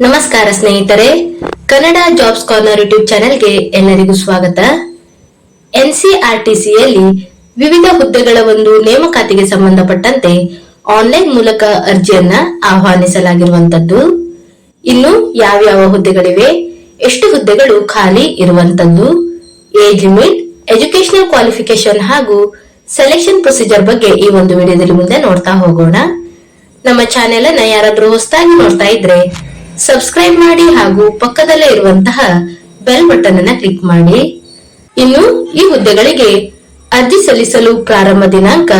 ನಮಸ್ಕಾರ ಸ್ನೇಹಿತರೆ, Kannada jobs corner YouTube ಚಾನೆಲ್ಗೆ ಎಲ್ಲರಿಗೂ ಸ್ವಾಗತ. ಎನ್ಸಿಆರ್ಟಿಸಿಯಲ್ಲಿ ವಿವಿಧ ಹುದ್ದೆಗಳ ಒಂದು ನೇಮಕಾತಿಗೆ ಸಂಬಂಧಪಟ್ಟಂತೆ ಆನ್ಲೈನ್ ಮೂಲಕ ಅರ್ಜಿಯನ್ನ ಆಹ್ವಾನಿಸಲಾಗಿರುವಂತದ್ದು. ಇನ್ನು ಯಾವ್ಯಾವ ಹುದ್ದೆಗಳಿವೆ, ಎಷ್ಟು ಹುದ್ದೆಗಳು ಖಾಲಿ ಇರುವಂತದ್ದು, ಏಜ್ ಲಿಮಿಟ್, ಎಜುಕೇಶನಲ್ ಕ್ವಾಲಿಫಿಕೇಶನ್ ಹಾಗೂ ಸೆಲೆಕ್ಷನ್ ಪ್ರೊಸೀಜರ್ ಬಗ್ಗೆ ಈ ಒಂದು ವಿಡಿಯೋದಲ್ಲಿ ಮುಂದೆ ನೋಡ್ತಾ ಹೋಗೋಣ. ನಮ್ಮ ಚಾನೆಲ್ ಅನ್ನ ಯಾರಾದ್ರೂ ಹೊಸದಾಗಿ ನೋಡ್ತಾ ಇದ್ರೆ ಸಬ್ಸ್ಕ್ರೈಬ್ ಮಾಡಿ ಹಾಗೂ ಪಕ್ಕದಲ್ಲೇ ಇರುವಂತಹ ಬೆಲ್ ಬಟನ್ ಅನ್ನ ಕ್ಲಿಕ್ ಮಾಡಿ. ಇನ್ನು ಈ ಹುದ್ದೆಗಳಿಗೆ ಅರ್ಜಿ ಸಲ್ಲಿಸಲು ಪ್ರಾರಂಭ ದಿನಾಂಕ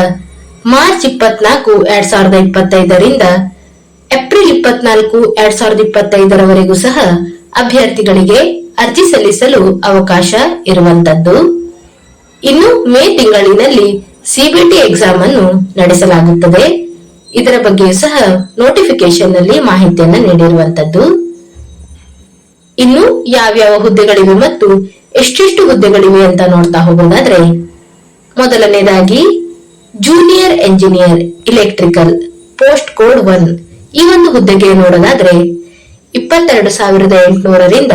ಮಾರ್ಚ್ 24, 2025ರಿಂದ ಏಪ್ರಿಲ್ 24, 2025ರವರೆಗೂ ಸಹ ಅಭ್ಯರ್ಥಿಗಳಿಗೆ ಅರ್ಜಿ ಸಲ್ಲಿಸಲು ಅವಕಾಶ ಇರುವಂತದ್ದು. ಇನ್ನು ಮೇ ತಿಂಗಳಿನಲ್ಲಿ ಸಿಬಿಟಿ ಎಕ್ಸಾಮ್ ಅನ್ನು ನಡೆಸಲಾಗುತ್ತದೆ. ಇದರ ಬಗ್ಗೆಯೂ ಸಹ ನೋಟಿಫಿಕೇಶನ್ ನಲ್ಲಿ ಮಾಹಿತಿಯನ್ನ ನೀಡಿರುವಂತದ್ದು. ಇನ್ನು ಯಾವ್ಯಾವ ಹುದ್ದೆಗಳಿವೆ ಮತ್ತು ಎಷ್ಟೆಷ್ಟು ಹುದ್ದೆಗಳಿವೆ ಅಂತ ನೋಡ್ತಾ ಹೋಗೋದಾದ್ರೆ, ಮೊದಲನೇದಾಗಿ junior engineer electrical post code 1. ಈ ಒಂದು ಹುದ್ದೆಗೆ ನೋಡೋದಾದ್ರೆ 22,800ರಿಂದ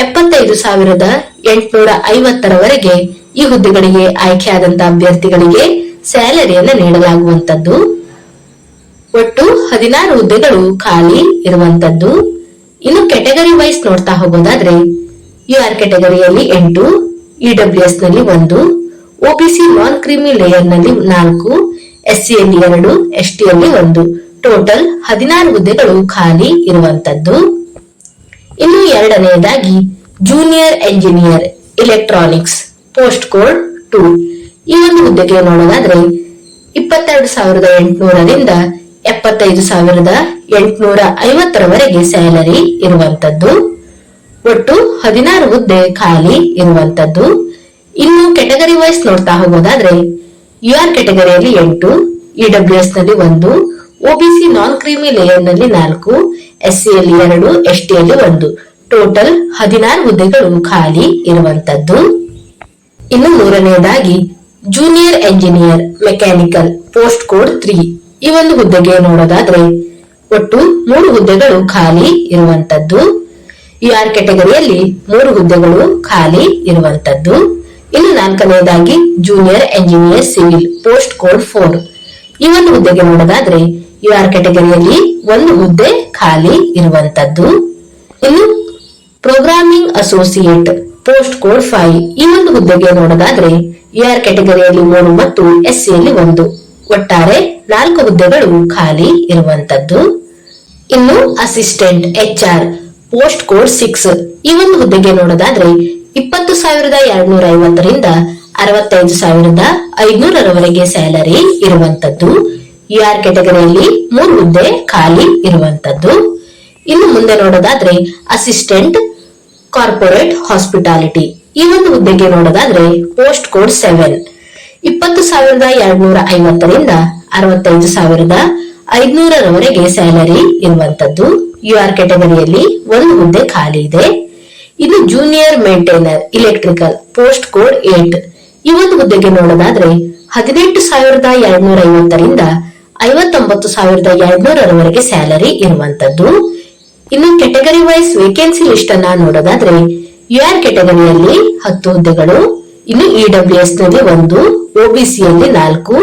75,850ರವರೆಗೆ ಈ ಹುದ್ದೆಗಳಿಗೆ ಆಯ್ಕೆಯಾದಂತಹ ಅಭ್ಯರ್ಥಿಗಳಿಗೆ ಸ್ಯಾಲರಿಯನ್ನು ನೀಡಲಾಗುವಂತದ್ದು. ಒಟ್ಟು 16 ಹುದ್ದೆಗಳು ಖಾಲಿ ಇರುವಂತದ್ದು. ಇನ್ನು ಕೆಟಗರಿ ವೈಸ್ ನೋಡ್ತಾ ಹೋಗೋದಾದ್ರೆ, ಯುಆರ್ ಕೆಟಗರಿಯಲ್ಲಿ 8, ಇಡಬ್ಲ್ಯೂಎಸ್ ನಲ್ಲಿ 1, ಒಬಿಸಿ ನಾನ್ ಕ್ರೀಮಿ ಲೇಯರ್ ನಲ್ಲಿ 4, ಎಸ್ಸಿಯಲ್ಲಿ 2, ಎಸ್ಟಿಯಲ್ಲಿ 1, ಟೋಟಲ್ 16 ಹುದ್ದೆಗಳು ಖಾಲಿ ಇರುವಂತದ್ದು. ಇನ್ನು ಎರಡನೆಯದಾಗಿ junior engineer electronics post code 2. ಈ ಒಂದು ಹುದ್ದೆಗೆ ನೋಡೋದಾದ್ರೆ 22,800ರಿಂದ 75,850ರವರೆಗೆ ಸ್ಯಾಲರಿ ಇರುವಂತದ್ದು. ಒಟ್ಟು 16 ಹುದ್ದೆ ಖಾಲಿ ಇರುವಂತದ್ದು. ಇನ್ನು ಕೆಟಗರಿ ವೈಸ್ ನೋಡ್ತಾ ಹೋಗೋದಾದ್ರೆ, ಯುಆರ್ ಕೆಟಗರಿಯಲ್ಲಿ 8, ಇಡಬ್ಲ್ಯೂಎಸ್ ನಲ್ಲಿ 1, ಒಬಿಸಿ ನಾನ್ ಕ್ರೀಮಿ ಲೇಯರ್ ನಲ್ಲಿ 4, ಎಸ್ಸಿಯಲ್ಲಿ 2, ಎಸ್ಟಿಯಲ್ಲಿ 1, ಟೋಟಲ್ 16 ಹುದ್ದೆಗಳು ಖಾಲಿ ಇರುವಂತದ್ದು. ಇನ್ನು ಮೂರನೆಯದಾಗಿ junior engineer mechanical post code 3. ಈ ಒಂದು ಹುದ್ದೆಗೆ ನೋಡೋದಾದ್ರೆ ಒಟ್ಟು 3 ಹುದ್ದೆಗಳು ಖಾಲಿ ಇರುವಂತದ್ದು. ಯುಆರ್ ಕೆಟಗರಿಯಲ್ಲಿ 3 ಹುದ್ದೆಗಳು ಖಾಲಿ ಇರುವಂತದ್ದು. ಇನ್ನು ನಾಲ್ಕನೆಯದಾಗಿ junior engineer civil post code 4. ಈ ಒಂದು ಹುದ್ದೆಗೆ ನೋಡೋದಾದ್ರೆ ಯುಆರ್ ಕೆಟಗರಿಯಲ್ಲಿ 1 ಹುದ್ದೆ ಖಾಲಿ ಇರುವಂತದ್ದು. ಇನ್ನು ಪ್ರೋಗ್ರಾಮಿಂಗ್ ಅಸೋಸಿಯೇಟ್ ಪೋಸ್ಟ್ ಕೋಡ್ 5. ಈ ಒಂದು ಹುದ್ದೆಗೆ ನೋಡೋದಾದ್ರೆ ಯುಆರ್ ಕೆಟಗರಿಯಲ್ಲಿ 3 ಮತ್ತು ಎಸ್ಸಿಯಲ್ಲಿ 1, ಒಟ್ಟಾರೆ 4 ಹುದ್ದೆಗಳು ಖಾಲಿ ಇರುವಂತದ್ದು. ಇನ್ನು ಅಸಿಸ್ಟೆಂಟ್ HR ಪೋಸ್ಟ್ ಕೋಡ್ 6. ಈ ಒಂದು ಹುದ್ದೆಗೆ ನೋಡೋದಾದ್ರೆ 20,250ರಿಂದ 65,500ರವರೆಗೆ ಸ್ಯಾಲರಿ ಇರುವಂತದ್ದು. ಯುಆರ್ ಕೆಟಗರಿಯಲ್ಲಿ 3 ಹುದ್ದೆ ಖಾಲಿ ಇರುವಂತದ್ದು. ಇನ್ನು ಮುಂದೆ ನೋಡೋದಾದ್ರೆ ಅಸಿಸ್ಟೆಂಟ್ ಕಾರ್ಪೊರೇಟ್ ಹಾಸ್ಪಿಟಾಲಿಟಿ. ಈ ಒಂದು ಹುದ್ದೆಗೆ ನೋಡೋದಾದ್ರೆ ಪೋಸ್ಟ್ ಕೋಡ್ 7. 20,250ರಿಂದ 65,500ರವರೆಗೆ ಸ್ಯಾಲರಿ ಇರುವಂತದ್ದು. ಯುಆರ್ ಕೆಟಗರಿಯಲ್ಲಿ 1 ಹುದ್ದೆ ಖಾಲಿ ಇದೆ. ಇನ್ನು junior maintainer electrical post code 8. ಈ ಒಂದು ಹುದ್ದೆಗೆ ನೋಡೋದಾದ್ರೆ 18,250ರಿಂದ 59,200ರವರೆಗೆ ಸ್ಯಾಲರಿ ಇರುವಂತದ್ದು. ಇನ್ನು ಕೆಟಗರಿ ವೈಸ್ ವೇಕೆನ್ಸಿ ಲಿಸ್ಟ್ ಅನ್ನ ನೋಡೋದಾದ್ರೆ ಯುಆರ್ ಕೆಟಗರಿಯಲ್ಲಿ 10 ಹುದ್ದೆಗಳು, ಇನ್ನು ಇಡಬ್ಲ್ಯೂಎಸ್ ನಲ್ಲಿ 1, ಒಬಿಸಿಯಲ್ಲಿ 4,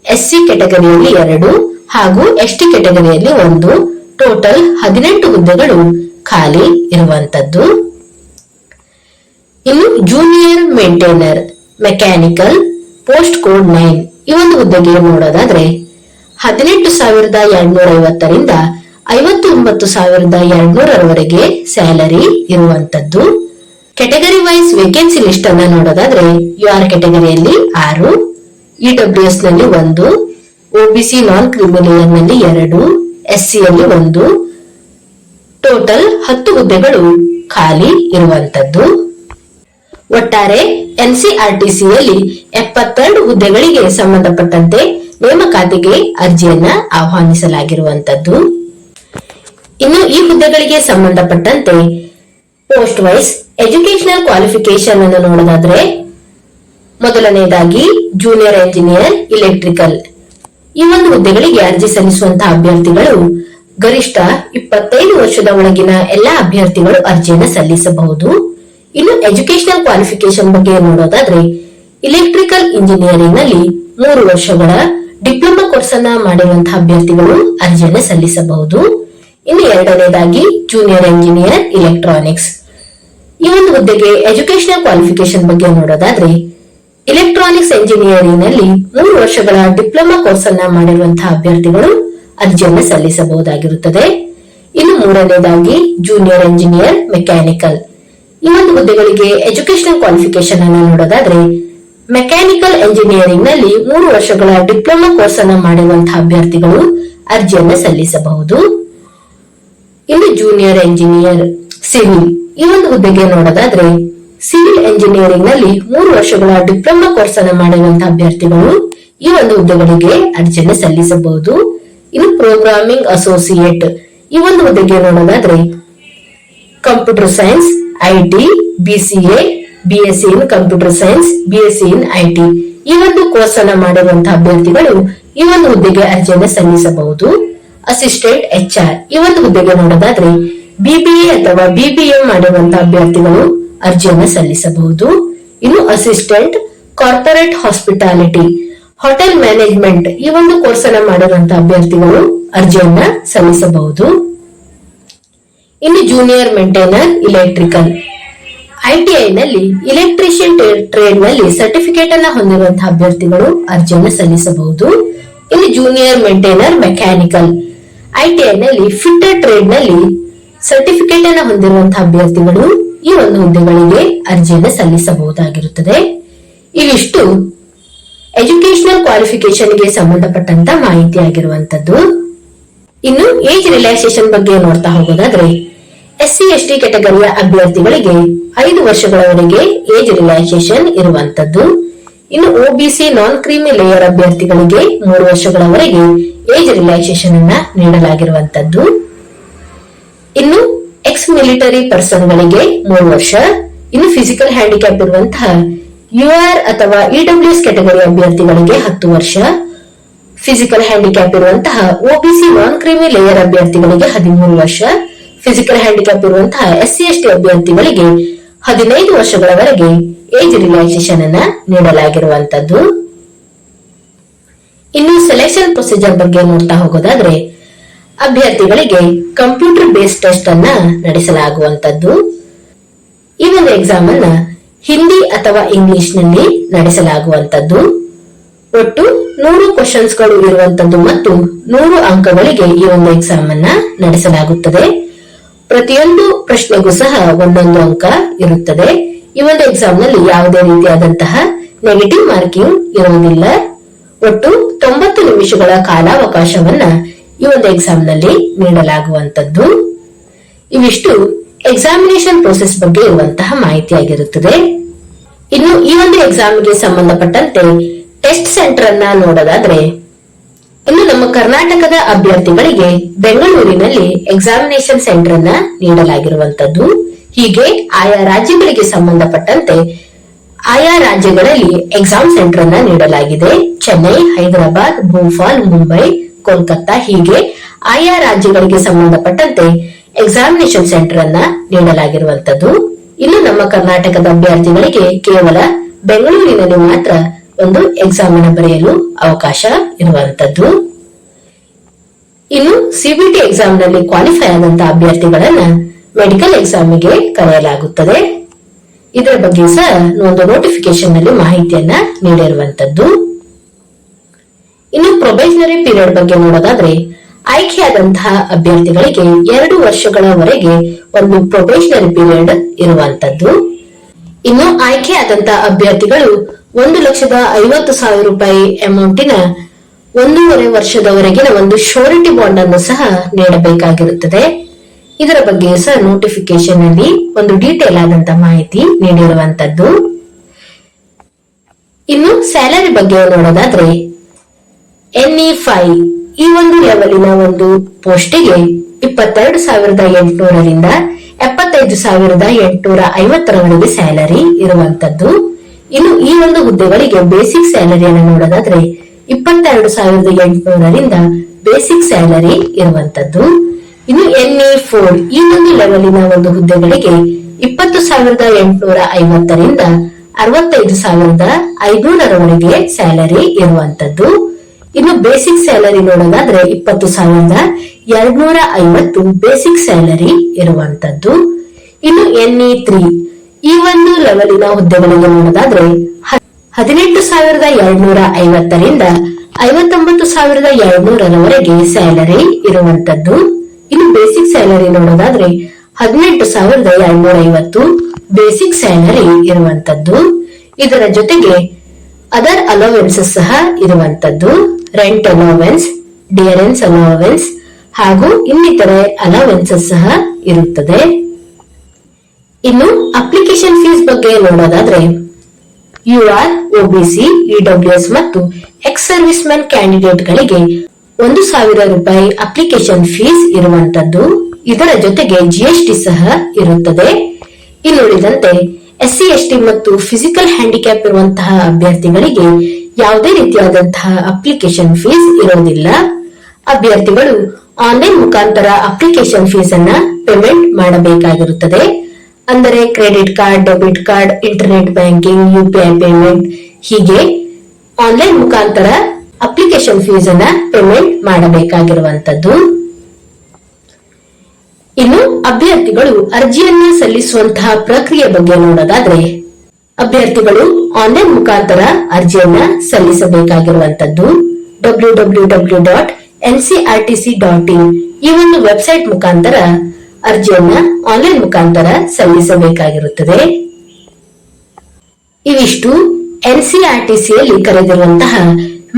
ಎಸ್ಸಿ ಕೆಟಗರಿಯಲ್ಲಿ 2 ಹಾಗೂ ಎಸ್ಟಿ ಕೆಟಗರಿಯಲ್ಲಿ 1, ಟೋಟಲ್ 18 ಹುದ್ದೆಗಳು ಖಾಲಿ ಇರುವಂತದ್ದು. ಇನ್ನು junior maintainer mechanical post code 9. ಈ ಒಂದು ಹುದ್ದೆಗೆ ನೋಡೋದಾದ್ರೆ 18,250ರಿಂದ 59,200ರವರೆಗೆ ಸ್ಯಾಲರಿ ಇರುವಂತದ್ದು. ಕೆಟಗರಿ ವೈಸ್ ವೇಕೆನ್ಸಿ ಲಿಸ್ಟ್ ಅನ್ನ ನೋಡೋದಾದ್ರೆ ಯುಆರ್ ಕೆಟಗರಿಯಲ್ಲಿ 6, ಇಡಬ್ಲ್ಯೂಎಸ್ ನಲ್ಲಿ 1, ಒಬಿಸಿ ನಾನ್ ಕ್ರಿಮಿಲೇಯರ್ ನಲ್ಲಿ 2, ಎಸ್ಸಿಯಲ್ಲಿ 1, ಟೋಟಲ್ 10 ಹುದ್ದೆಗಳು ಖಾಲಿ ಇರುವಂತದ್ದು. ಒಟ್ಟಾರೆ ಎನ್ಸಿಆರ್ಟಿಸಿಯಲ್ಲಿ 72 ಹುದ್ದೆಗಳಿಗೆ ಸಂಬಂಧಪಟ್ಟಂತೆ ನೇಮಕಾತಿಗೆ ಅರ್ಜಿಯನ್ನ ಆಹ್ವಾನಿಸಲಾಗಿರುವಂತದ್ದು. ಇನ್ನು ಈ ಹುದ್ದೆಗಳಿಗೆ ಸಂಬಂಧಪಟ್ಟಂತೆ ಪೋಸ್ಟ್ ವೈಸ್ ಎಜುಕೇಶನಲ್ ಕ್ವಾಲಿಫಿಕೇಶನ್ ಅನ್ನು ನೋಡೋದಾದ್ರೆ, ಮೊದಲನೆಯದಾಗಿ ಜೂನಿಯರ್ ಎಂಜಿನಿಯರ್ ಇಲೆಕ್ಟ್ರಿಕಲ್. ಈ ಒಂದು ಹುದ್ದೆಗಳಿಗೆ ಅರ್ಜಿ ಸಲ್ಲಿಸುವಂತಹ ಅಭ್ಯರ್ಥಿಗಳು ಗರಿಷ್ಠ 25 ವರ್ಷದ ಒಳಗಿನ ಎಲ್ಲಾ ಅಭ್ಯರ್ಥಿಗಳು ಅರ್ಜಿಯನ್ನು ಸಲ್ಲಿಸಬಹುದು. ಇನ್ನು ಎಜುಕೇಶನಲ್ ಕ್ವಾಲಿಫಿಕೇಶನ್ ಬಗ್ಗೆ ನೋಡೋದಾದ್ರೆ ಇಲೆಕ್ಟ್ರಿಕಲ್ ಇಂಜಿನಿಯರಿಂಗ್ ನಲ್ಲಿ 3 ವರ್ಷಗಳ ಡಿಪ್ಲೊಮಾ ಕೋರ್ಸ್ ಅನ್ನ ಮಾಡಿರುವಂತಹ ಅಭ್ಯರ್ಥಿಗಳು ಅರ್ಜಿಯನ್ನು ಸಲ್ಲಿಸಬಹುದು. ಇನ್ನು ಎರಡನೇದಾಗಿ ಜೂನಿಯರ್ ಇಂಜಿನಿಯರ್ ಇಲೆಕ್ಟ್ರಾನಿಕ್ಸ್. ಈ ಒಂದು ಹುದ್ದೆಗೆ ಎಜುಕೇಶನಲ್ ಕ್ವಾಲಿಫಿಕೇಶನ್ ಬಗ್ಗೆ ನೋಡೋದಾದ್ರೆ ಇಲೆಕ್ಟ್ರಾನಿಕ್ಸ್ ಎಂಜಿನಿಯರಿಂಗ್ ನಲ್ಲಿ 3 ವರ್ಷಗಳ ಡಿಪ್ಲೊಮಾ ಕೋರ್ಸ್ ಅನ್ನ ಮಾಡಿರುವಂತಹ ಅಭ್ಯರ್ಥಿಗಳು ಅರ್ಜಿಯನ್ನು ಸಲ್ಲಿಸಬಹುದಾಗಿರುತ್ತದೆ. ಇನ್ನು ಮೂರನೇದಾಗಿ ಜೂನಿಯರ್ ಇಂಜಿನಿಯರ್ ಮೆಕ್ಯಾನಿಕಲ್. ಈ ಒಂದು ಹುದ್ದೆಗಳಿಗೆ ಎಜುಕೇಶನಲ್ ಕ್ವಾಲಿಫಿಕೇಶನ್ ಅನ್ನು ನೋಡೋದಾದ್ರೆ ಮೆಕ್ಯಾನಿಕಲ್ ಎಂಜಿನಿಯರಿಂಗ್ ನಲ್ಲಿ 3 ವರ್ಷಗಳ ಡಿಪ್ಲೊಮಾ ಕೋರ್ಸ್ ಅನ್ನು ಮಾಡಿರುವಂತಹ ಅಭ್ಯರ್ಥಿಗಳು ಅರ್ಜಿಯನ್ನು ಸಲ್ಲಿಸಬಹುದು. ಇನ್ನು ಜೂನಿಯರ್ ಇಂಜಿನಿಯರ್ ಸಿವಿಲ್. ಈ ಒಂದು ಹುದ್ದೆಗೆ ನೋಡೋದಾದ್ರೆ ಸಿವಿಲ್ ಎಂಜಿನಿಯರಿಂಗ್ ನಲ್ಲಿ 3 ವರ್ಷಗಳ ಡಿಪ್ಲೊಮಾ ಕೋರ್ಸ್ ಅನ್ನು ಮಾಡಿರುವಂತಹ ಅಭ್ಯರ್ಥಿಗಳು ಈ ಒಂದು ಹುದ್ದೆಗಳಿಗೆ ಅರ್ಜಿಯನ್ನು ಸಲ್ಲಿಸಬಹುದು. ಇನ್ನು ಪ್ರೋಗ್ರಾಮಿಂಗ್ ಅಸೋಸಿಯೇಟ್. ಈ ಒಂದು ಹುದ್ದೆಗೆ ನೋಡೋದಾದ್ರೆ computer science, IT, BCA, BSc in computer science, BSc in IT ಈ ಒಂದು ಕೋರ್ಸ್ ಅನ್ನ ಮಾಡಿರುವಂತಹ ಅಭ್ಯರ್ಥಿಗಳು ಈ ಒಂದು ಹುದ್ದೆಗೆ ಅರ್ಜಿಯನ್ನು ಸಲ್ಲಿಸಬಹುದು. Assistant HR. ಈ ಒಂದು ಹುದ್ದೆಗೆ ನೋಡೋದಾದ್ರೆ ಬಿಬಿಎ ಅಥವಾ ಬಿಬಿಎಂ ಮಾಡಿರುವಂತಹ ಅಭ್ಯರ್ಥಿಗಳು ಅರ್ಜಿಯನ್ನು ಸಲ್ಲಿಸಬಹುದು. ಇನ್ನು assistant corporate hospitality, hotel management ಈ ಒಂದು ಕೋರ್ಸ್ ಅನ್ನ ಮಾಡಿರುವಂತಹ ಅಭ್ಯರ್ಥಿಗಳು ಅರ್ಜಿಯನ್ನ ಸಲ್ಲಿಸಬಹುದು. ಇನ್ನು ಜೂನಿಯರ್ ಮೇಂಟೈನರ್ ಇಲೆಕ್ಟ್ರಿಕಲ್. ITI ನಲ್ಲಿ ಇಲೆಕ್ಟ್ರಿಷಿಯನ್ ಟ್ರೇಡ್ ನಲ್ಲಿ ಸರ್ಟಿಫಿಕೇಟ್ ಅನ್ನ ಹೊಂದಿರುವಂತಹ ಅಭ್ಯರ್ಥಿಗಳು ಅರ್ಜಿಯನ್ನು ಸಲ್ಲಿಸಬಹುದು. ಇನ್ನು ಜೂನಿಯರ್ ಮೇಂಟೈನರ್ ಮೆಕ್ಯಾನಿಕಲ್. ITI ನಲ್ಲಿ ಫಿಟ್ಟರ್ ಟ್ರೇಡ್ ನಲ್ಲಿ ಸರ್ಟಿಫಿಕೇಟ್ ಅನ್ನ ಹೊಂದಿರುವಂತಹ ಅಭ್ಯರ್ಥಿಗಳು ಈ ಒಂದು ಹುದ್ದೆಗಳಿಗೆ ಅರ್ಜಿಯನ್ನು ಸಲ್ಲಿಸಬಹುದಾಗಿರುತ್ತದೆ. ಇವಿಷ್ಟು ಎಜುಕೇಶನಲ್ ಕ್ವಾಲಿಫಿಕೇಶನ್ ಗೆ ಸಂಬಂಧಪಟ್ಟಂತ ಮಾಹಿತಿ ಆಗಿರುವಂತದ್ದು. ಇನ್ನು ಏಜ್ ರಿಲ್ಯಾಕ್ಸೇಷನ್ ಬಗ್ಗೆ ನೋಡ್ತಾ ಹೋಗೋದಾದ್ರೆ SC/ST ಕ್ಯಾಟಗರಿಯ ಅಭ್ಯರ್ಥಿಗಳಿಗೆ 5 ವರ್ಷಗಳವರೆಗೆ ಏಜ್ ರಿಲ್ಯಾಕ್ಸೇಷನ್ ಇರುವಂತದ್ದು. ಇನ್ನು OBC ನಾನ್ ಕ್ರೀಮಿ ಲೇಯರ್ ಅಭ್ಯರ್ಥಿಗಳಿಗೆ 3 ವರ್ಷಗಳವರೆಗೆ ಏಜ್ ರಿಲ್ಯಾಕ್ಸೇಷನ್ ಅನ್ನ ನೀಡಲಾಗಿರುವಂತದ್ದು. ಇನ್ನು ಎಕ್ಸ್ ಮಿಲಿಟರಿ ಪರ್ಸನ್ ಗಳಿಗೆ 3 ವರ್ಷ. ಇನ್ನು ಫಿಸಿಕಲ್ ಹ್ಯಾಂಡಿಕ್ಯಾಪ್ ಇರುವಂತಹ UR ಅಥವಾ EWS ಕ್ಯಾಟಗರಿ ಅಭ್ಯರ್ಥಿಗಳಿಗೆ 10 ವರ್ಷ. ಫಿಸಿಕಲ್ ಹ್ಯಾಂಡಿಕ್ಯಾಪ್ ಇರುವಂತಹ OBC ನಾನ್ ಕ್ರೀಮಿ ಲೇಯರ್ ಅಭ್ಯರ್ಥಿಗಳಿಗೆ 13 ವರ್ಷ. ಫಿಸಿಕಲ್ ಹ್ಯಾಂಡಿಕ್ಯಾಪ್ ಇರುವಂತಹ SC/ST ಅಭ್ಯರ್ಥಿಗಳಿಗೆ 15 ವರ್ಷಗಳವರೆಗೆ ಏಜ್ ರಿಲ್ಯಾಕ್ಸೇಷನ್ ಅನ್ನ ನೀಡಲಾಗಿರುವಂತದ್ದು. ಇನ್ನು ಸೆಲೆಕ್ಷನ್ ಪ್ರೊಸೀಜರ್ ಬಗ್ಗೆ ನೋಡ್ತಾ ಹೋಗೋದಾದ್ರೆ ಅಭ್ಯರ್ಥಿಗಳಿಗೆ ಕಂಪ್ಯೂಟರ್ ಬೇಸ್ಡ್ ಟೆಸ್ಟ್ ಅನ್ನ ನಡೆಸಲಾಗುವಂತದ್ದು. ಈ ಒಂದು ಎಕ್ಸಾಮ್ ಅನ್ನ ಹಿಂದಿ ಅಥವಾ ಇಂಗ್ಲಿಷ್ ನಲ್ಲಿ ನಡೆಸಲಾಗುವಂತದ್ದು. ಒಟ್ಟು 100 ಕ್ವಶನ್ಸ್ ಗಳು ಇರುವಂತದ್ದು ಮತ್ತು 100 ಅಂಕಗಳಿಗೆ ಈ ಒಂದು ಎಕ್ಸಾಮ್ ಅನ್ನ ನಡೆಸಲಾಗುತ್ತದೆ. ಪ್ರತಿಯೊಂದು ಪ್ರಶ್ನೆಗೂ ಸಹ 1 ಅಂಕ ಇರುತ್ತದೆ. ಈ ಒಂದು ಎಕ್ಸಾಮ್ ನಲ್ಲಿ ಯಾವುದೇ ರೀತಿಯಾದಂತಹ ನೆಗೆಟಿವ್ ಮಾರ್ಕಿಂಗ್ ಇರುವುದಿಲ್ಲ. ಒಟ್ಟು 90 ನಿಮಿಷಗಳ ಕಾಲಾವಕಾಶವನ್ನ ಈ ಒಂದು ಎಕ್ಸಾಮ್ ನಲ್ಲಿ ನೀಡಲಾಗುವಂತದ್ದು. ಇವಿಷ್ಟು ಎಕ್ಸಾಮಿನೇಷನ್ ಪ್ರೋಸೆಸ್ ಬಗ್ಗೆ ಇರುವಂತಹ ಮಾಹಿತಿಯಾಗಿರುತ್ತದೆ. ಇನ್ನು ಈ ಒಂದು ಎಕ್ಸಾಮ್ಗೆ ಸಂಬಂಧಪಟ್ಟಂತೆ ಟೆಸ್ಟ್ ಸೆಂಟರ್ ಅನ್ನ ನೋಡೋದಾದ್ರೆ ಇನ್ನು ನಮ್ಮ ಕರ್ನಾಟಕದ ಅಭ್ಯರ್ಥಿಗಳಿಗೆ ಬೆಂಗಳೂರಿನಲ್ಲಿ ಎಕ್ಸಾಮಿನೇಷನ್ ಸೆಂಟರ್ ಅನ್ನ ನೀಡಲಾಗಿರುವಂತದ್ದು. ಹೀಗೆ ಆಯಾ ರಾಜ್ಯಗಳಿಗೆ ಸಂಬಂಧಪಟ್ಟಂತೆ ಆಯಾ ರಾಜ್ಯಗಳಲ್ಲಿ ಎಕ್ಸಾಮ್ ಸೆಂಟರ್ ಅನ್ನ ನೀಡಲಾಗಿದೆ. ಚೆನ್ನೈ, ಹೈದರಾಬಾದ್, ಭೋಪಾಲ್, ಮುಂಬೈ, ಕೋಲ್ಕತ್ತಾ ಹೀಗೆ ಆಯಾ ರಾಜ್ಯಗಳಿಗೆ ಸಂಬಂಧಪಟ್ಟಂತೆ ಎಕ್ಸಾಮಿನೇಷನ್ ಸೆಂಟರ್ ಅನ್ನ ನೀಡಲಾಗಿರುವಂತದ್ದು. ಇನ್ನು ನಮ್ಮ ಕರ್ನಾಟಕದ ಅಭ್ಯರ್ಥಿಗಳಿಗೆ ಕೇವಲ ಬೆಂಗಳೂರಿನಲ್ಲಿ ಮಾತ್ರ ಒಂದು ಎಕ್ಸಾಮ್ ಅನ್ನು ಬರೆಯಲು ಅವಕಾಶ ಇರುವಂತದ್ದು. ಇನ್ನು CBT ಎಕ್ಸಾಮ್ ನಲ್ಲಿ ಕ್ವಾಲಿಫೈ ಆದಂತಹ ಅಭ್ಯರ್ಥಿಗಳನ್ನ ಮೆಡಿಕಲ್ ಎಕ್ಸಾಮಿಗೆ ಕರೆಯಲಾಗುತ್ತದೆ. ಇದರ ಬಗ್ಗೆ ಸಹ ಒಂದು ನೋಟಿಫಿಕೇಶನ್ ನಲ್ಲಿ ಮಾಹಿತಿಯನ್ನ ನೀಡಿರುವಂತದ್ದು. ಇನ್ನು ಪ್ರೊಬೇಷನರಿ ಪೀರಿಯಡ್ ಬಗ್ಗೆ ನೋಡೋದಾದ್ರೆ ಆಯ್ಕೆಯಾದಂತಹ ಅಭ್ಯರ್ಥಿಗಳಿಗೆ 2 ವರ್ಷಗಳವರೆಗೆ ಒಂದು ಪ್ರೊಬೇಷನರಿ ಪೀರಿಯಡ್ ಇರುವಂತದ್ದು. ಇನ್ನು ಆಯ್ಕೆಯಾದಂತಹ ಅಭ್ಯರ್ಥಿಗಳು 1,50,000 ರೂಪಾಯಿ ಅಮೌಂಟಿನ 1.5 ವರ್ಷದವರೆಗಿನ ಒಂದು ಶ್ಯೂರಿಟಿ ಬಾಂಡ್ ಅನ್ನು ಸಹ ನೀಡಬೇಕಾಗಿರುತ್ತದೆ. ಇದರ ಬಗ್ಗೆ ಸಹ ನೋಟಿಫಿಕೇಶನ್ ನಲ್ಲಿ ಒಂದು ಡೀಟೇಲ್ ಆದಂತಹ ಮಾಹಿತಿ ನೀಡಿರುವಂತದ್ದು. ಇನ್ನು ಸ್ಯಾಲರಿ ಬಗ್ಗೆ ನೋಡೋದಾದ್ರೆ NE5 ಈ ಒಂದು ಲೆವೆಲಿನ ಒಂದು ಪೋಸ್ಟಿಗೆ 22,800 ರಿಂದ 75,850 ಸ್ಯಾಲರಿ ಇರುವಂತದ್ದು. ಇನ್ನು ಈ ಒಂದು ಹುದ್ದೆಗಳಿಗೆ ಬೇಸಿಕ್ ಸ್ಯಾಲರಿಯನ್ನು ನೋಡೋದಾದ್ರೆ 22,800 ರಿಂದ ಬೇಸಿಕ್ ಸ್ಯಾಲರಿ ಇರುವಂತದ್ದು. ಇನ್ನು NE4 ಈ ಒಂದು ಲೆವೆಲಿನ ಒಂದು ಹುದ್ದೆಗಳಿಗೆ 20,850ರಿಂದ 65,500ರವರೆಗೆ ಸ್ಯಾಲರಿ ಇರುವಂತದ್ದು. ಇನ್ನು ಬೇಸಿಕ್ ಸ್ಯಾಲರಿ ನೋಡೋದಾದ್ರೆ 20,250 ಬೇಸಿಕ್ ಸ್ಯಾಲರಿ ಇರುವಂತದ್ದು. ಇನ್ನು NE3 ಈ ಒಂದು ಲೆವೆಲಿನ ಹುದ್ದೆಗಳಿಗೆ ನೋಡೋದಾದ್ರೆ 18,250ರಿಂದ 59,200ರವರೆಗೆ ಸ್ಯಾಲರಿ ಇರುವಂತದ್ದು. ಇನ್ನು ಬೇಸಿಕ್ ಸ್ಯಾಲರಿ ನೋಡೋದಾದ್ರೆ 18,250 ಬೇಸಿಕ್ ಸ್ಯಾಲರಿ ಇರುವಂತದ್ದು. ಇದರ ಜೊತೆಗೆ ಅದರ್ ಅಲೋವೆನ್ಸಸ್ ಸಹ ಇರುವಂತದ್ದು. ರೆಂಟ್ ಅಲೋವೆನ್ಸ್, ಡಿಯರೆನ್ಸ್ ಅಲೋವೆನ್ಸ್ ಹಾಗೂ ಇನ್ನಿತರೆ ಅಲೋವೆನ್ಸಸ್ ಸಹ ಇರುತ್ತದೆ. ಇನ್ನು ಅಪ್ಲಿಕೇಶನ್ ಫೀಸ್ ಬಗ್ಗೆ ನೋಡೋದಾದ್ರೆ UR, OBC, EWS ಮತ್ತು ಎಕ್ಸ್ ಸರ್ವಿಸ್ ಮೆನ್ ಕ್ಯಾಂಡಿಡೇಟ್ ಗಳಿಗೆ 1,000 ರೂಪಾಯಿ ಅಪ್ಲಿಕೇಶನ್ ಫೀಸ್ ಇರುವಂತದ್ದು. ಇದರ ಜೊತೆಗೆ GST ಸಹ ಇರುತ್ತದೆ. ಇನ್ನುಳಿದಂತೆ SC, ST ಮತ್ತು ಫಿಸಿಕಲ್ ಹ್ಯಾಂಡಿಕ್ಯಾಪ್ ಇರುವಂತಹ ಅಭ್ಯರ್ಥಿಗಳಿಗೆ ಯಾವುದೇ ರೀತಿಯಾದಂತಹ ಅಪ್ಲಿಕೇಶನ್ ಫೀಸ್ ಇರೋದಿಲ್ಲ. ಅಭ್ಯರ್ಥಿಗಳು ಆನ್ಲೈನ್ ಮುಖಾಂತರ ಅಪ್ಲಿಕೇಶನ್ ಫೀಸ್ ಅನ್ನ ಪೇಮೆಂಟ್ ಮಾಡಬೇಕಾಗಿರುತ್ತದೆ. ಅಂದರೆ credit card, debit card, internet banking, UPI payment ಹೀಗೆ ಆನ್ಲೈನ್ ಮುಖಾಂತರ ಅಪ್ಲಿಕೇಶನ್ ಫೀಸ್ ಅನ್ನ ಪೇಮೆಂಟ್ ಮಾಡಬೇಕಾಗಿರುವಂತದ್ದು. ಇನ್ನು ಅಭ್ಯರ್ಥಿಗಳು ಅರ್ಜಿಯನ್ನ ಸಲ್ಲಿಸುವಂತಹ ಪ್ರಕ್ರಿಯೆ ಬಗ್ಗೆ ನೋಡೋದಾದ್ರೆ ಅಭ್ಯರ್ಥಿಗಳು ಆನ್ಲೈನ್ ಮುಖಾಂತರ ಅರ್ಜಿಯನ್ನ ಸಲ್ಲಿಸಬೇಕಾಗಿರುವಂತದ್ದು. www.ncrtc.in ಈ ಒಂದು ವೆಬ್ಸೈಟ್ ಮುಖಾಂತರ ಅರ್ಜಿಯನ್ನ ಆನ್ಲೈನ್ ಮುಖಾಂತರ ಸಲ್ಲಿಸಬೇಕಾಗಿರುತ್ತದೆ. ಇವಿಷ್ಟು NCRTCಯಲ್ಲಿ ಕರೆದಿರುವಂತಹ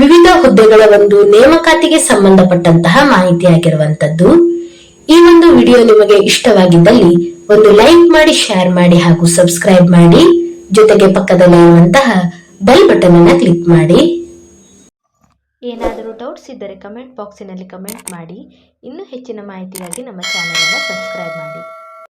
ವಿವಿಧ ಹುದ್ದೆಗಳ ಒಂದು ನೇಮಕಾತಿಗೆ ಸಂಬಂಧಪಟ್ಟಂತಹ ಮಾಹಿತಿಯಾಗಿರುವಂತದ್ದು. ಈ ಒಂದು ವಿಡಿಯೋ ನಿಮಗೆ ಇಷ್ಟವಾಗಿದ್ದಲ್ಲಿ ಒಂದು ಲೈಕ್ ಮಾಡಿ, ಶೇರ್ ಮಾಡಿ ಹಾಗೂ ಸಬ್ಸ್ಕ್ರೈಬ್ ಮಾಡಿ. ಜೊತೆಗೆ ಪಕ್ಕದಲ್ಲಿ ಇರುವಂತಹ ಬೆಲ್ ಬಟನ್ ಅನ್ನ ಕ್ಲಿಕ್ ಮಾಡಿ. ಏನಾದರೂ ಡೌಟ್ಸ್ ಇದ್ದರೆ ಕಮೆಂಟ್ ಬಾಕ್ಸಿನಲ್ಲಿ ಕಮೆಂಟ್ ಮಾಡಿ. ಇನ್ನೂ ಹೆಚ್ಚಿನ ಮಾಹಿತಿಗಾಗಿ ನಮ್ಮ ಚಾನೆಲ್ ಅನ್ನು ಸಬ್ಸ್ಕ್ರೈಬ್ ಮಾಡಿ.